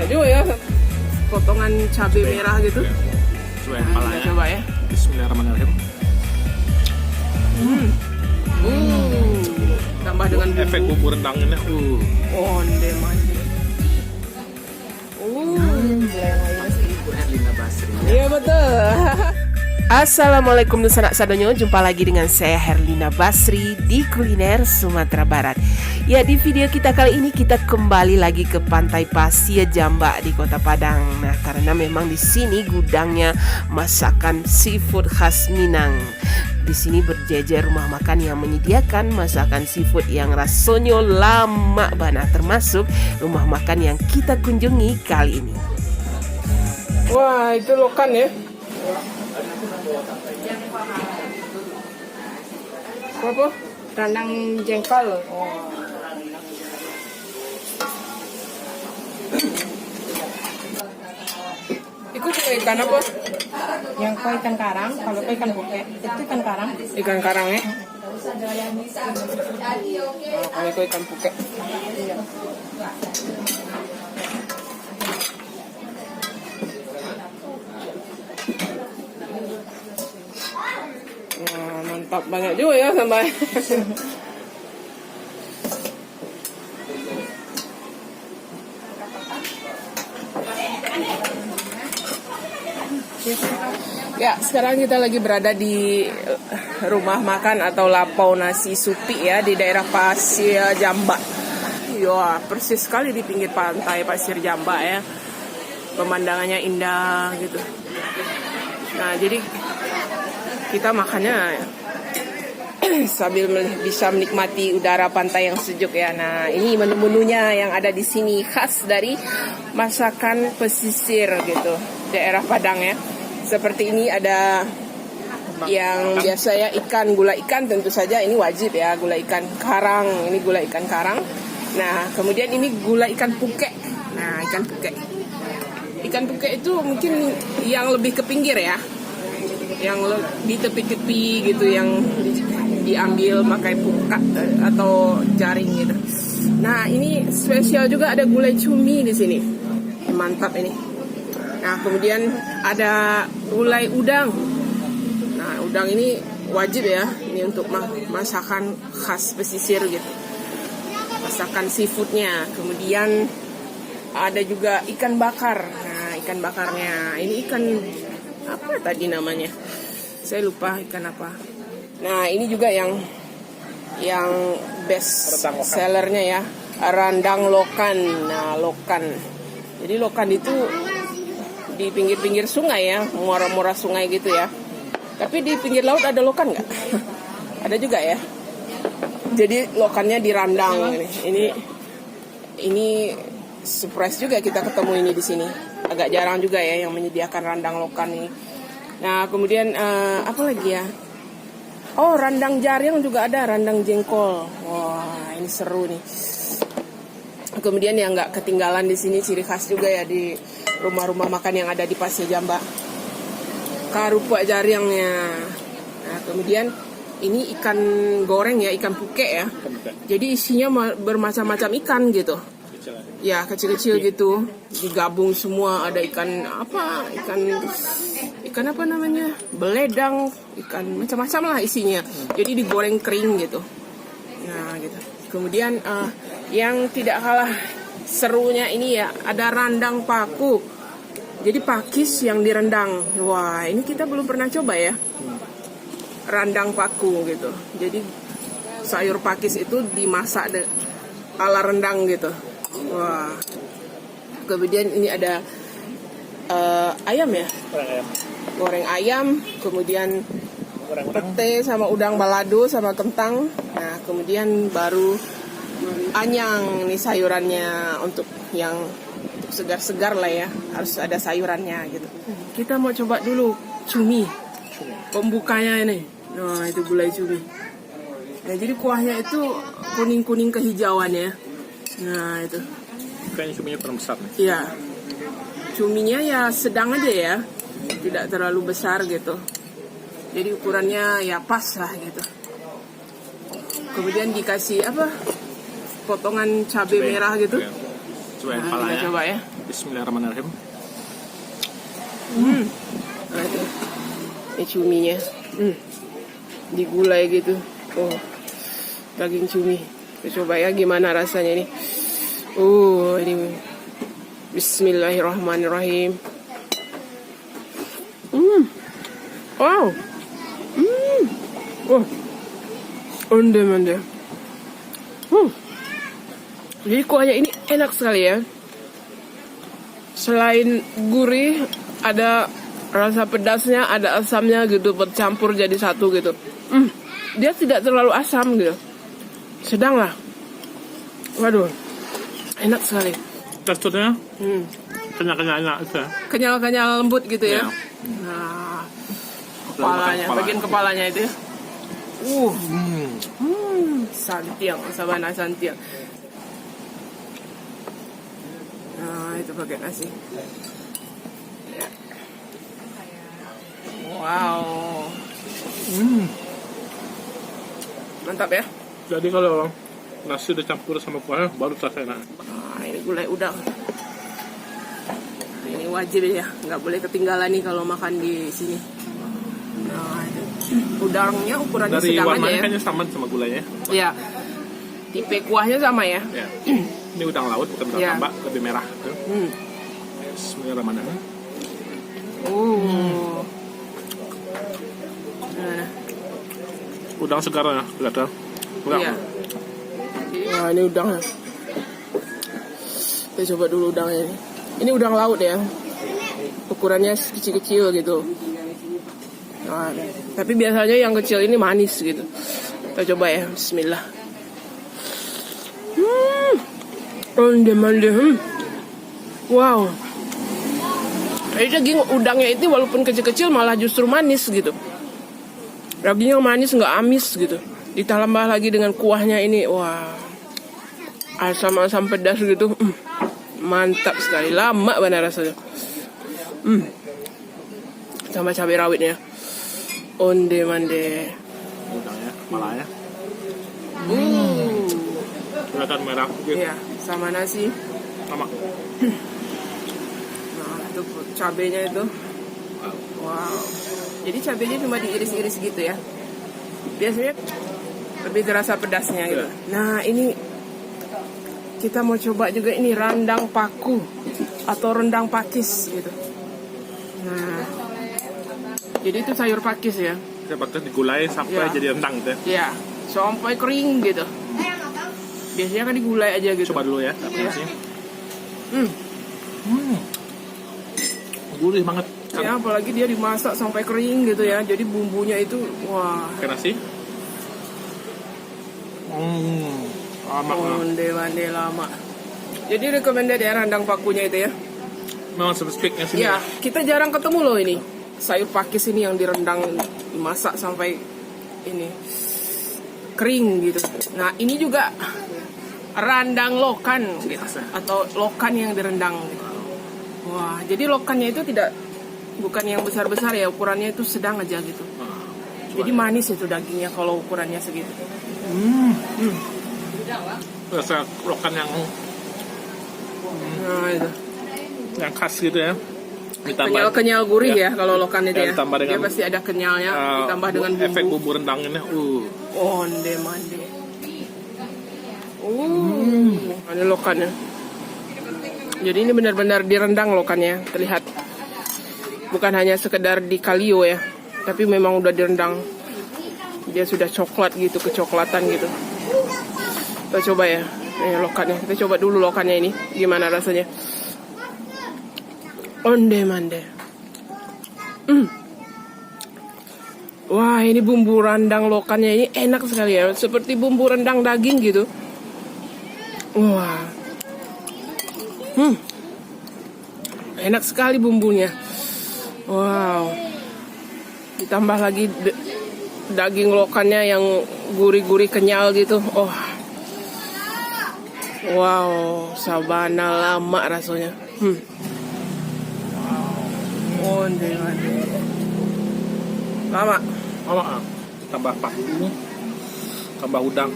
banyak juga ya potongan cabai merah gitu. Coba yang kepalanya. Kita coba ya. Bismillahirrahmanirrahim. Tambah dengan bumbu. Efek bumbu rendangnya. Onde mandi. Ibu Herlina Basri. Iya betul. Assalamualaikum Nusana Sadonyo. Jumpa lagi dengan saya Herlina Basri di Kuliner Sumatera Barat. Ya, di video kita kali ini kita kembali lagi ke Pantai Pasir Jamba di Kota Padang. Nah, karena memang di sini gudangnya masakan seafood khas Minang. Di sini berjejer rumah makan yang menyediakan masakan seafood yang rasanya lama banget, termasuk rumah makan yang kita kunjungi kali ini. Wah, itu lokan ya. Apa? Rendang jengkol. Itu ikan apa? Yang kau ikan karang, kalau kau ikan buket, itu ikan karang. Ikan karang ya? Kalau itu ikan puket. Wah, mantap banyak juga ya sampai. Ya, sekarang kita lagi berada di rumah makan atau lapau nasi supi ya di daerah Pasir Jamba. Ya, persis sekali di pinggir pantai Pasir Jamba ya. Pemandangannya indah gitu. Nah, jadi kita makannya sambil bisa menikmati udara pantai yang sejuk ya. Nah, ini menu-menunya yang ada di sini khas dari masakan pesisir gitu, daerah Padang ya. Seperti ini ada yang biasa ya, ikan, gula ikan tentu saja ini wajib ya, gula ikan karang, ini gula ikan karang. Nah, kemudian ini gula ikan puke. Nah, ikan puke. Ikan puke itu mungkin yang lebih ke pinggir ya. Yang di tepi-tepi gitu, yang diambil pakai puka atau jaring gitu. Nah, ini spesial juga ada gulai cumi di sini. Mantap ini. Nah, kemudian ada gulai udang. Nah, udang ini wajib ya. Ini untuk masakan khas pesisir gitu. Masakan seafoodnya. Kemudian ada juga ikan bakar. Nah, ikan bakarnya. Ini ikan apa tadi namanya? Saya lupa ikan apa. Nah, ini juga yang best sellernya ya. Rendang lokan. Nah, lokan. Jadi lokan itu di pinggir-pinggir sungai ya, muara-muara sungai gitu ya. Tapi di pinggir laut ada lokan nggak? Ada juga ya. Jadi lokannya dirandang. Ini surprise juga kita ketemu ini di sini. Agak jarang juga ya yang menyediakan randang lokan ini. Nah, kemudian apa lagi ya? Oh, randang jaring juga ada, randang jengkol. Wah, ini seru nih. Kemudian yang nggak ketinggalan di sini ciri khas juga ya di rumah-rumah makan yang ada di Pasir Jamba, karupuk jaringnya. Nah, kemudian ini ikan goreng ya, ikan puke ya. Jadi isinya bermacam-macam ikan gitu. Ya, kecil-kecil gitu. Digabung semua, ada ikan apa? Ikan apa namanya? Beledang, ikan macam-macam lah isinya. Jadi digoreng kering gitu. Nah, gitu. Kemudian yang tidak kalah serunya ini ya, ada randang paku. Jadi pakis yang direndang. Wah, ini kita belum pernah coba ya. Randang paku gitu. Jadi sayur pakis itu dimasak ala rendang gitu. Wah. Kemudian ini ada ayam ya. Goreng ayam. Kemudian pete sama udang balado sama kentang. Nah, kemudian baru anyang nih sayurannya untuk yang segar-segar lah ya, harus ada sayurannya gitu. Kita mau coba dulu cumi, pembukanya ini. Nah, itu gulai cumi. Nah, jadi kuahnya itu kuning-kuning kehijauan ya. Nah, itu. Kayaknya cuminya kurang besar nih. Iya. Cuminya ya sedang aja ya, tidak terlalu besar gitu. Jadi ukurannya ya pas lah gitu. Kemudian dikasih apa? Potongan cabai merah gitu. Coba yang Nah, kepalanya. kita coba ya. Bismillahirrahmanirrahim. Nah, itu. Ini cuminya. Digulai gitu. Oh, daging cumi. Kita coba ya gimana rasanya ini. Ini. Bismillahirrahmanirrahim. Wow. Oh. Onde-mande. Jadi kuahnya ini enak sekali ya. Selain gurih, ada rasa pedasnya, ada asamnya gitu, bercampur jadi satu gitu. Dia tidak terlalu asam gitu. Sedang lah. Waduh, enak sekali. Teksturnya kenyal-kenyal enak ya. Kenyal-kenyal lembut gitu ya. Ya. Nah, kepalanya, Kepala. bagian kepalanya itu ya. Santiang, sabana santiang. Nah, itu pakai nasi. Ya. Wow. Mantap ya. Jadi kalau nasi udah campur sama kuahnya baru terasa enak. Nah, ini gulai udang. Ini wajib ya, nggak boleh ketinggalan nih kalau makan di sini. Nah, itu. Udangnya ukurannya Dari sedang aja warnanya ya. kayaknya sama sama gulanya. Ya, tipe kuahnya sama ya. Ya. Ini udang laut bukan udang Ya. tambak, lebih merah. Tuh. Bismillahirrahmanirrahim. Nah, Udang segar ya, kelihatan. Udang. iya. Wah, ini udangnya. Kita coba dulu udangnya ini. Ini udang laut ya. Ukurannya kecil-kecil gitu. Nah, tapi biasanya yang kecil ini manis gitu. Kita coba ya, bismillah. Onde-mande. Wow. Jadi daging udangnya itu walaupun kecil-kecil malah justru manis gitu. Dagingnya manis, nggak amis gitu. Ditambah lagi dengan kuahnya ini, wah, asam-asam pedas gitu. Mantap sekali, lama benar rasanya. Sama cabai rawitnya. Onde-mande. Udangnya, kepalanya. Kelihatan merah gitu. Iya, sama nasi. Sama. Nah, itu cabenya itu. Wow. Jadi cabenya cuma diiris-iris gitu ya. Biasanya lebih terasa pedasnya gitu. Nah, ini kita mau coba juga ini rendang paku atau rendang pakis gitu. Nah, jadi itu sayur pakis ya. Saya pakai digulai sampai Ya. jadi rendang gitu ya. Ya, sampai kering gitu. Biasanya kan digulai aja gitu. Coba dulu ya. Ya. Gurih banget. Ya, apalagi dia dimasak sampai kering gitu ya. Jadi bumbunya itu wah. Pakai nasi. Lama. Onde-mande lama. Jadi recommended ya rendang pakunya itu ya. Memang spesifiknya sini. Ya, kita jarang ketemu loh ini. Sayur pakis ini yang direndang, dimasak sampai ini kering gitu. Nah, ini juga rendang lokan gitu. Atau lokan yang direndang gitu. Wah, jadi lokannya itu bukan yang besar-besar ya, ukurannya itu sedang aja gitu. Jadi manis itu dagingnya kalau ukurannya segitu. Rasa lokan yang Nah, itu. khas gitu ya. Ditambah Kenyal-kenyal gurih ya kalau lokan itu Ya, ya. ditambah dengan, Dia pasti ada kenyalnya, ditambah dengan bumbu. efek bumbu rendangnya. Onde-mande. Ini lokannya. Jadi ini benar-benar direndang lokannya, terlihat. Bukan hanya sekedar di kalio ya, tapi memang udah direndang. Dia sudah coklat gitu, kecoklatan gitu. Kita coba ya, ini lokannya. Kita coba dulu lokannya ini, gimana rasanya. Onde-mande. Wah, ini bumbu rendang lokannya ini enak sekali ya, seperti bumbu rendang daging gitu. Wah. Enak sekali bumbunya. Wow. Ditambah lagi daging lokannya yang gurih-gurih kenyal gitu. Oh. Wow, sabana lama rasanya. Onde-mande. Lama. Tambah paku, tambah udang.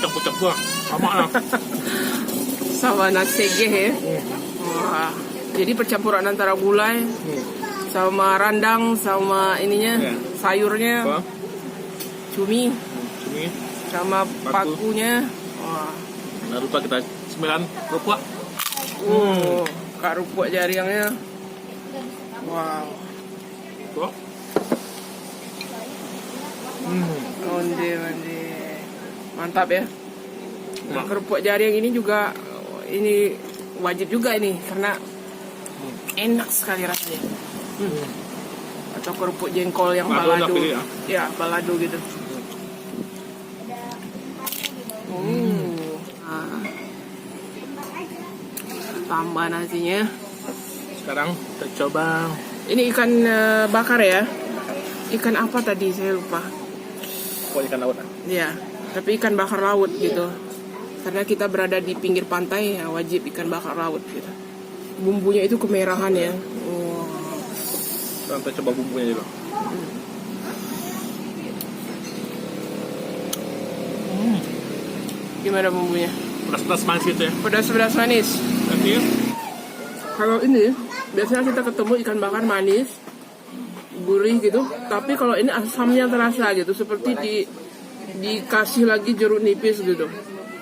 campur-campur. Sama lah. Sama nasi geh ya. Wah, jadi percampuran antara gulai sama randang sama ininya Ya. sayurnya, Apa? cumi Ini. sama pakunya. Wah, Jangan lupa kita 9 kerupuk. kak rupuk jaringnya. Wow, Tuh. onde mantap ya. Nah, kerupuk jaring ini juga ini wajib juga ini karena enak sekali rasanya. Atau kerupuk jengkol yang Balado balado. tapi ya. Ya, balado gitu. Ah. Tambah nasinya. Sekarang kita coba Ini ikan bakar ya. Ikan apa tadi saya lupa. kuah ikan laut. Ya, tapi ikan bakar laut gitu. Karena kita berada di pinggir pantai, ya wajib ikan bakar laut gitu. Bumbunya itu kemerahan ya. Wow. Sekarang kita coba bumbunya dulu. Gimana bumbunya? Pedas-pedas manis gitu ya. Pedas-pedas manis. Nanti Kalau ini biasanya kita ketemu ikan bakar manis, gurih gitu. Tapi kalau ini asamnya terasa gitu, seperti dikasih lagi jeruk nipis gitu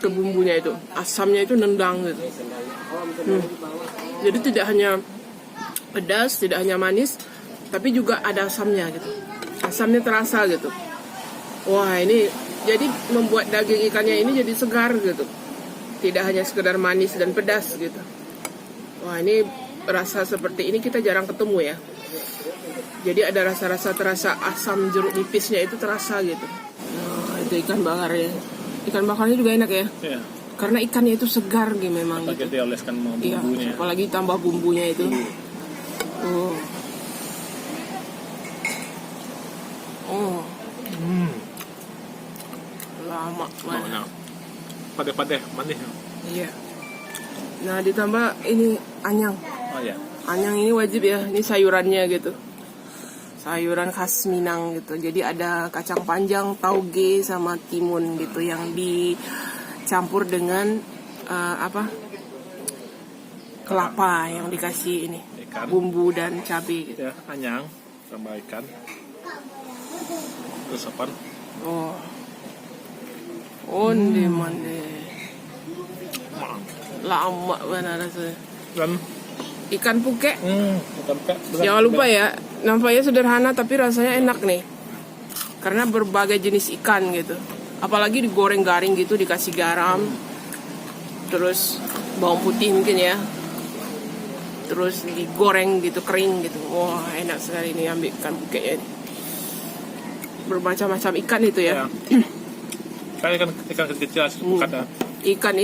ke bumbunya itu. Asamnya itu nendang gitu. Jadi tidak hanya pedas, tidak hanya manis, tapi juga ada asamnya gitu. Asamnya terasa gitu. Wah, ini jadi membuat daging ikannya ini jadi segar gitu. Tidak hanya sekedar manis dan pedas gitu. Wah, ini rasa seperti ini kita jarang ketemu ya. Jadi ada rasa-rasa terasa asam jeruk nipisnya itu terasa gitu. Nah, itu ikan bakar ya. Ikan bakarnya juga enak ya. ya. Karena ikannya itu segar gitu memang Kita gitu. dioleskan sama Iya, bumbunya. apalagi tambah bumbunya itu. Oh. Oh, lama banget. Nah, padeh-padeh manis. Iya. Nah, ditambah ini anyang. Oh ya. Anyang ini wajib ya, ini sayurannya gitu. Sayuran khas Minang gitu. Jadi ada kacang panjang, tauge sama timun gitu yang dicampur dengan kelapa yang dikasih ini. Ikan. Bumbu dan cabai gitu. Ya, anyang tambah ikan. Terus apa? Oh. Onde mande. Lama benar rasanya. Dan Ikan puke. ikan pek. Jangan lupa ya, nampaknya sederhana tapi rasanya enak nih. Karena berbagai jenis ikan gitu. Apalagi digoreng garing gitu, dikasih garam. Terus bawang putih mungkin ya. Terus digoreng gitu, kering gitu. Wah, enak sekali ini ambil ikan puke ya. Bermacam-macam ikan itu ya. Kan ikan kecil bukan ya. Ikan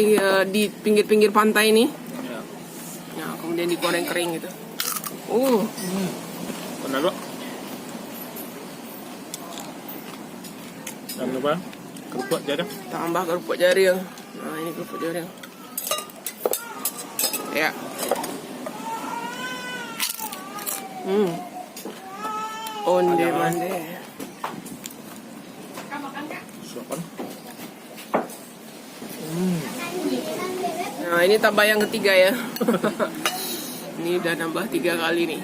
di pinggir-pinggir pantai ini. Ya. Nah, kemudian digoreng kering gitu. Benar lo. Jangan lupa kerupuk jaring. Tambah kerupuk jaring. Nah, ini kerupuk jaring. Ya. Onde mande. Suapan. Nah, ini tambah yang ketiga ya. Ini udah nambah 3 kali nih.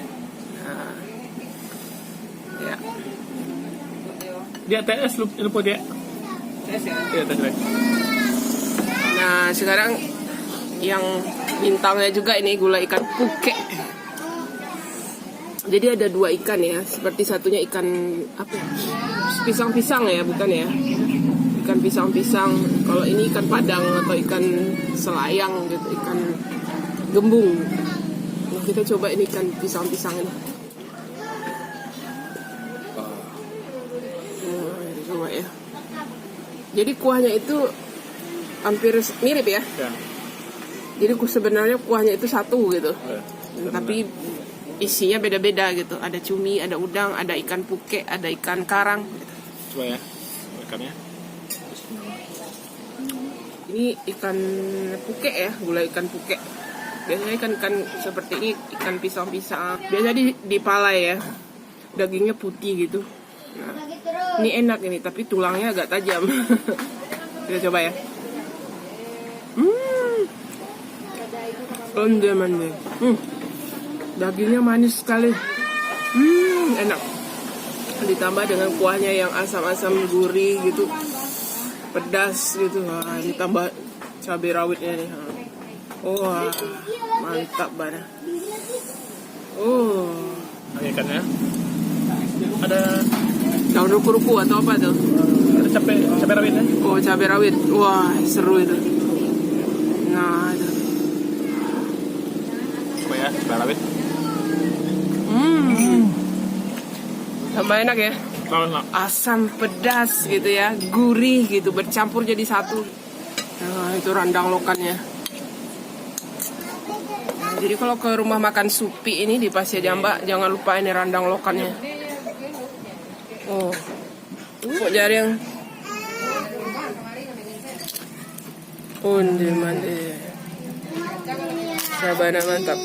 Nah. Ya. Dia TS lupa dia. Iya, TS. Nah, sekarang yang bintangnya juga ini gulai ikan puke. Jadi ada 2 ikan ya, seperti satunya ikan apa? Pisang-pisang ya, bukan ya? Ikan pisang-pisang. Kalau ini ikan padang atau ikan selayang gitu, ikan gembung. Nah, kita coba ini ikan pisang-pisang ini. Nah, coba ya. Jadi kuahnya itu hampir mirip ya. Ya. Jadi sebenarnya kuahnya itu satu gitu. Ya. Tapi isinya beda-beda gitu. Ada cumi, ada udang, ada ikan puke, ada ikan karang. Coba ya. Ikannya. Ini ikan puke ya, gulai ikan puke. Biasanya ikan seperti ini ikan pisang-pisang. Biasanya di palai ya. Dagingnya putih gitu. Nah, ini enak ini, tapi tulangnya agak tajam. Kita coba ya. Onde-mande. Dagingnya manis sekali. Enak. Ditambah dengan kuahnya yang asam-asam gurih gitu. Pedas gitu. Wah, ini tambah cabai rawitnya nih. Wah, mantap banget. Ini ikannya. Ada Daun ruku-ruku atau apa tuh? cabai rawitnya. Oh, cabai rawit. Wah, seru itu. Nah, itu. Coba ya, cabai rawit. Tambah enak ya. Enak. Asam, pedas gitu ya. Gurih gitu, bercampur jadi satu. Nah, itu randang lokannya. Nah, jadi kalau ke rumah makan Supi ini di Pasir Jamba, jangan lupa ini randang lokannya. Oh, kok jaring. Onde-mande. Sabana mantap.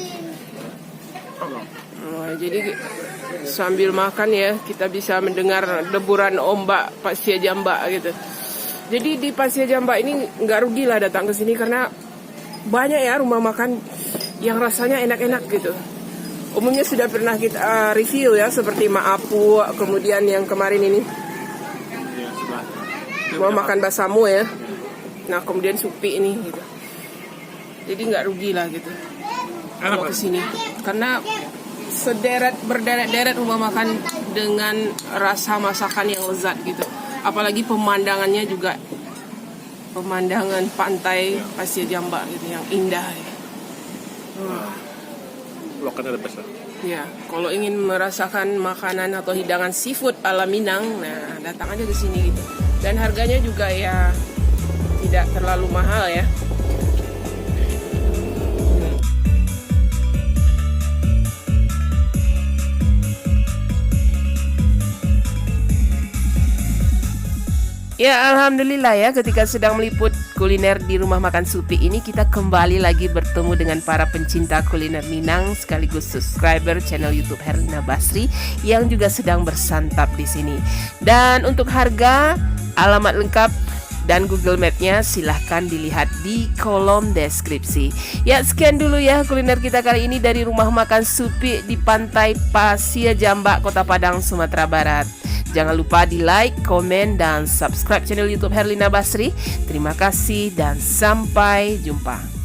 Oh, jadi sambil makan ya kita bisa mendengar deburan ombak Pasir Jamba gitu. Jadi di Pasir Jamba ini nggak rugi lah datang ke sini karena banyak ya rumah makan yang rasanya enak-enak gitu. Umumnya sudah pernah kita review ya seperti Maapu, kemudian yang kemarin ini mau makan Basamu ya. Nah kemudian Supi ini gitu. Jadi nggak rugi lah gitu kalau kesini karena berderet-deret rumah makan dengan rasa masakan yang lezat gitu. Apalagi pemandangannya juga pemandangan pantai Pasir Jamba gitu yang indah gitu. Lokannya the best lah. Ya, kalau ingin merasakan makanan atau hidangan seafood ala Minang, nah datang aja ke sini gitu. Dan harganya juga ya tidak terlalu mahal ya. Ya alhamdulillah ya ketika sedang meliput kuliner di rumah makan Supi ini kita kembali lagi bertemu dengan para pencinta kuliner Minang sekaligus subscriber channel YouTube Herlina Basri yang juga sedang bersantap di sini. Dan untuk harga, alamat lengkap dan Google Map-nya silahkan dilihat di kolom deskripsi. Ya sekian dulu ya kuliner kita kali ini dari rumah makan Supi di pantai Pasir Jamba, Kota Padang, Sumatera Barat. Jangan lupa di like, komen, dan subscribe channel YouTube Herlina Basri. Terima kasih dan sampai jumpa.